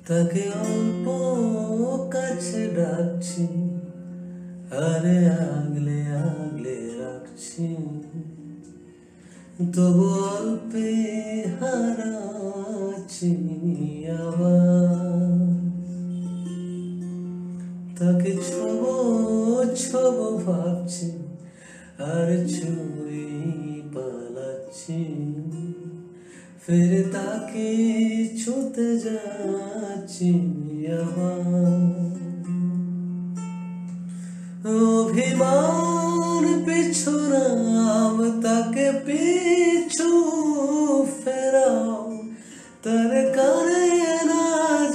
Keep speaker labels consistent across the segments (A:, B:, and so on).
A: তাকে অল্প কাছে ডাকছি, আরে আগলে আগলে রাখছি, তবু অল্পে হারাচ্ছি আবার। তাকে ছোব ছোব ভাবছি, আর ছুঁয়ে পালাচ্ছি, ফের তাকে ছুতে যাচ্ছি আবার। অভিমান পিছু নাম, তাকে পিছু ফেরাও, তার কানে না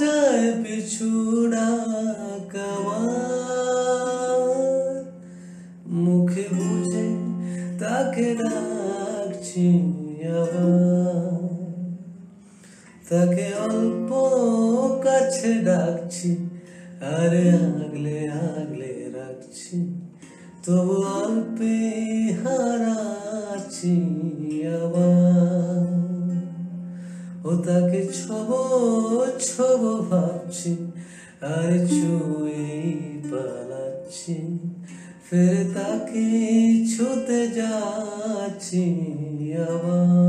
A: যায় পিছু ডাক আমার। মুখে বুঝে তাকে ডাকছি আবার, তাকে অল্প কাছে ডাকছি, আরে আগলে আগলে রাখছি, তবু অল্পে হারাচ্ছি আবার। ও তাকে ছোব ছোব ভাবছি, আর ছুঁয়ে পালাচ্ছি, ফের তাকে ছুতে যাচ্ছি আবার।